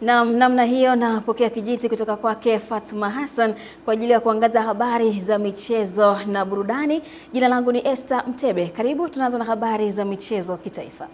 Namna hiyo napokea kijiti kutoka kwake Fatma Hassan kwa ajili ya kuangaza habari za michezo na burudani. Jina langu ni Esther Mtebe. Karibu, tunaanza na habari za michezo kitaifa.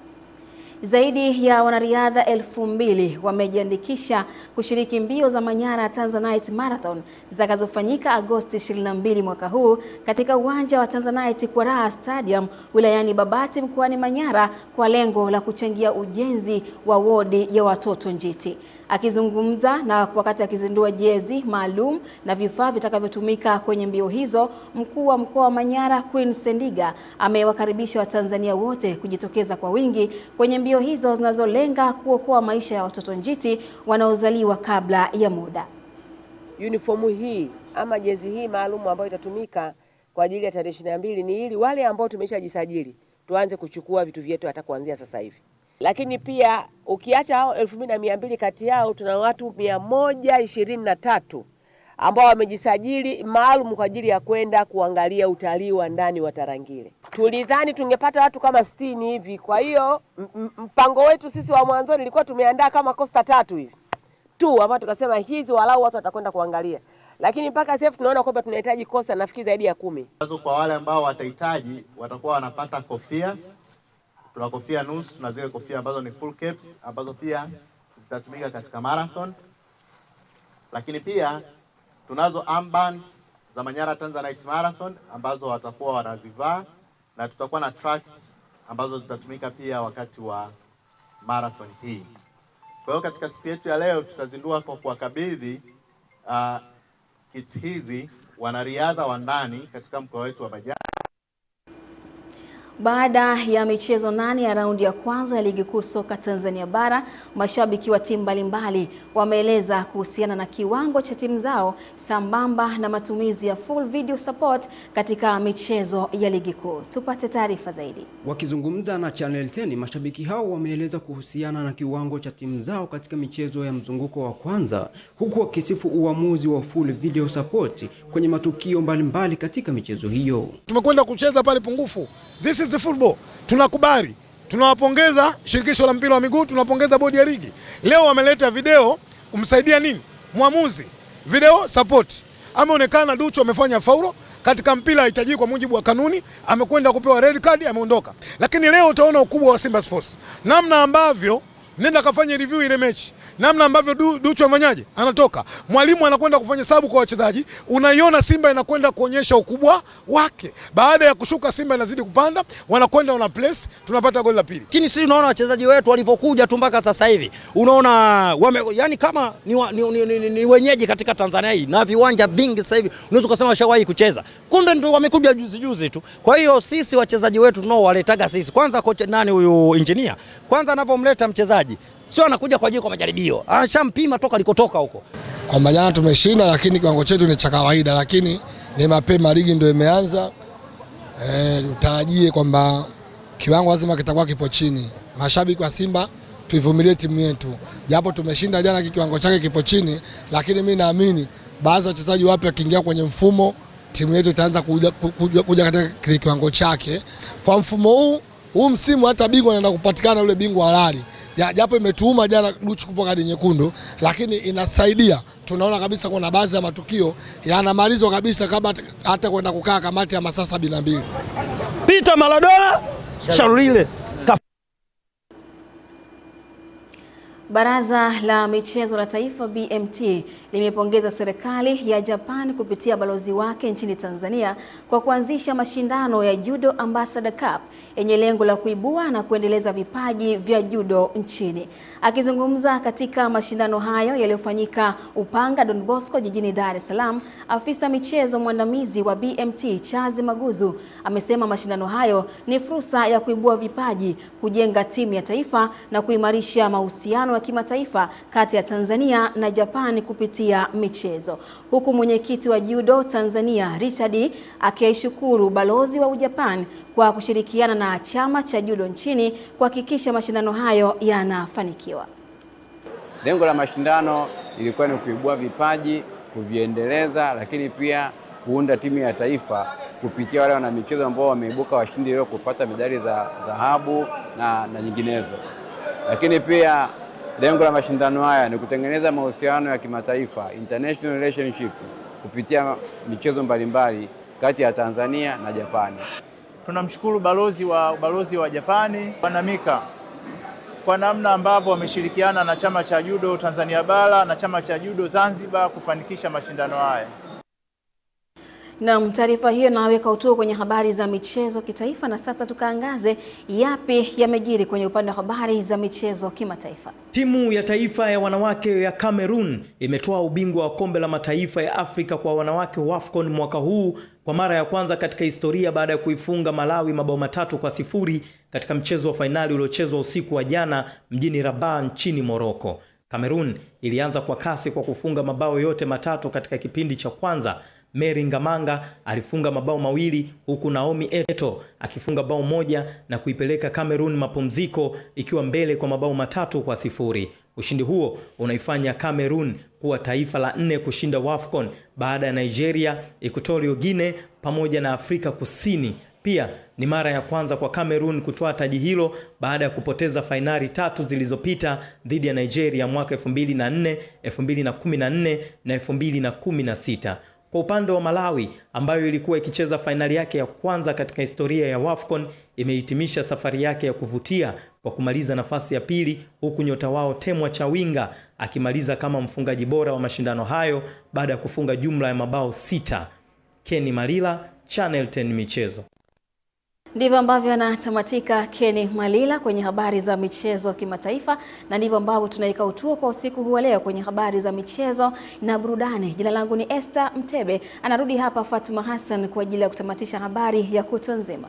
Zaidi ya wanariadha 2000 wamejiandikisha kushiriki mbio za Manyara Tanzanite Marathon zitakazofanyika Agosti 22 mwaka huu katika uwanja wa Tanzanite Kwaraha Stadium wilayani Babati mkoani Manyara kwa lengo la kuchangia ujenzi wa wodi ya watoto njiti. Akizungumza na wakati akizindua jezi maalum na vifaa vitakavyotumika kwenye mbio hizo, mkuu wa mkoa wa Manyara Queen Sendiga amewakaribisha Watanzania wote kujitokeza kwa wingi kwenye mbio hizo zinazolenga kuokoa maisha ya watoto njiti wanaozaliwa kabla ya muda. Uniformu hii ama jezi hii maalum ambayo itatumika kwa ajili ya tarehe 22 ni ili wale ambao tumeshajisajili tuanze kuchukua vitu vyetu hata kuanzia sasa hivi. Lakini pia ukiacha hao 1200 kati yao tuna watu 123 ambao wamejisajili maalum kwa ajili ya kwenda kuangalia utalii wa ndani wa Tarangire. Tulidhani tungepata watu kama 60 hivi. Kwa hiyo mpango wetu sisi wa mwanzo ilikuwa tumeandaa kama costa 3 hivi tu ambao tukasema hizi walau watu watakwenda kuangalia. Lakini mpaka sasa tunaona kwamba tunahitaji costa nafikiri zaidi ya 10. Kwa wale ambao watahitaji watakuwa wanapata kofia. Tuna kofia nusu na zile kofia ambazo ni full caps ambazo pia zitatumika katika marathon. Lakini pia tunazo armbands za Manyara Tanzanite Marathon ambazo watakuwa wanazivaa, na tutakuwa na tracks ambazo zitatumika pia wakati wa marathon hii. Kwa hiyo katika siku yetu ya leo tutazindua kwa kuwakabidhi kits hizi wanariadha wa ndani katika mkoa wetu wa Manyara. Baada ya michezo 8 ya raundi ya kwanza ya Ligi Kuu Soka Tanzania Bara, mashabiki wa timu mbalimbali wameeleza kuhusiana na kiwango cha timu zao sambamba na matumizi ya full video support katika michezo ya Ligi Kuu. Tupate taarifa zaidi. Wakizungumza na Channel 10, mashabiki hao wameeleza kuhusiana na kiwango cha timu zao katika michezo ya mzunguko wa kwanza, huku wakisifu uamuzi wa full video support kwenye matukio mbalimbali katika michezo hiyo. Tumekwenda kucheza pale pungufu. This is the football. Tunakubali. Tunawapongeza shirikisho la mpira wa miguu, tunapongeza bodi ya ligi. Leo wameleta video kumsaidia nini? Muamuzi. Video support. Ameonekana Duchu amefanya faulo katika mpira hitaji kwa mujibu wa kanuni, amekwenda kupewa red card, ameondoka. Lakini leo utaona ukubwa wa Simba Sports. Namna ambavyo nenda kafanya review ile mechi. Namna ambavyo Duchu afanyaje? Anatoka. Mwalimu anakwenda kufanya sabu kwa wachezaji. Unaiona Simba inakwenda kuonyesha ukubwa wake. Baada ya kushuka Simba inazidi kupanda, wanakwenda wana place, tunapata goli la pili. Lakini sisi tunaona wachezaji wetu walivyokuja tu mpaka sasa hivi. Unaona yani kama ni wenyeji katika Tanzania hii na viwanja vingi sasa hivi. Unaweza kusema washawahi kucheza. Kumbe ndio wamekuja juzi tu. Kwa hiyo sisi wachezaji wetu tunao waletaga sisi. Kwanza kocha nani huyu engineer? Kwanza anapomleta mchezaji sio anakuja kwa ajili kwa majaribio. Anashampima toka alikotoka huko. Kwa jana tumeshinda, lakini kiwango chetu ni cha kawaida, lakini ni mapema, ligi ndio imeanza. Tutarajie kwamba kiwango lazima kitakuwa kipo chini. Mashabiki wa Simba tuivumilie timu yetu. Japo tumeshinda jana, kiwango chake kipo chini, lakini mimi naamini baadhi ya wachezaji wapya kiingia kwenye mfumo, timu yetu itaanza kuja katika kiwango chake. Kwa mfumo huu msimu hata bingwa anaenda kupatikana ule bingwa halali. Japo imetuuma jana Duchu kupo kadi nyekundu, lakini inasaidia. Tunaona kabisa kuna baadhi ya matukio yanamalizwa kabisa kabla hata kwenda kukaa kamati ya masaa 72. Peter Maradona Sharurile. Baraza la Michezo la Taifa BMT limepongeza serikali ya Japan kupitia balozi wake nchini Tanzania kwa kuanzisha mashindano ya Judo Ambassador Cup yenye lengo la kuibua na kuendeleza vipaji vya judo nchini. Akizungumza katika mashindano hayo yaliyofanyika Upanga Don Bosco jijini Dar es Salaam, afisa michezo mwandamizi wa BMT Chazi Maguzu amesema mashindano hayo ni fursa ya kuibua vipaji, kujenga timu ya taifa na kuimarisha mahusiano ya kimataifa kati ya Tanzania na Japan kupitia michezo. Huku mwenyekiti wa Judo Tanzania Richard akishukuru balozi wa Japan kwa kushirikiana na chama cha judo nchini kuhakikisha mashindano hayo yanafanikiwa. Lengo la mashindano ilikuwa ni kuibua vipaji, kuviendeleza, lakini pia kuunda timu ya taifa kupitia wale wana michezo ambao wameibuka washindi leo kupata medali za dhahabu na nyinginezo. Lakini pia Lengo la mashindano haya ni kutengeneza mahusiano ya kimataifa, international relationship, kupitia michezo mbalimbali kati ya Tanzania na Japani. Tunamshukuru balozi wa Japani Bwana Mika kwa namna ambavyo wameshirikiana na chama cha judo Tanzania bara na chama cha judo Zanzibar kufanikisha mashindano haya. Na taarifa hiyo naweka utuo kwenye habari za michezo kitaifa, na sasa tukaangaze yapi yamejiri kwenye upande wa habari za michezo kimataifa. Timu ya taifa ya wanawake ya Cameroon imetoa ubingwa wa kombe la mataifa ya Afrika kwa wanawake WAFCON mwaka huu kwa mara ya kwanza katika historia baada ya kuifunga Malawi mabao 3-0 katika mchezo wa fainali uliochezwa usiku wa jana mjini Rabat nchini Morocco. Cameroon ilianza kwa kasi kwa kufunga mabao yote matatu katika kipindi cha kwanza. Mary Ngamanga alifunga mabao 2 huku Naomi Eto akifunga bao 1 na kuipeleka Cameroon mapumziko ikiwa mbele kwa mabao 3-0. Ushindi huo unaifanya Cameroon kuwa taifa la 4 kushinda WAFCON baada ya Nigeria, Equatorial Guinea pamoja na Afrika Kusini. Pia ni mara ya kwanza kwa Cameroon kutoa taji hilo baada ya kupoteza fainali 3 zilizopita dhidi ya Nigeria mwaka 2004, 2014 na 2016. Kwa upande wa Malawi ambayo ilikuwa ikicheza fainali yake ya kwanza katika historia ya WAFCON, imehitimisha safari yake ya kuvutia kwa kumaliza nafasi ya pili, huku nyota wao Temwa Chawinga akimaliza kama mfungaji bora wa mashindano hayo baada ya kufunga jumla ya mabao 6. Kenny Malila, Channel 10 Michezo. Ndivyo ambavyo anatamatika Kenny Malila kwenye habari za michezo kimataifa, na ndivyo ambavyo tunaika utuo kwa usiku huu leo kwenye habari za michezo na burudani. Jina langu ni Esther Mtebe, anarudi hapa Fatuma Hassan kwa ajili ya kutamatisha habari ya kutwa nzima.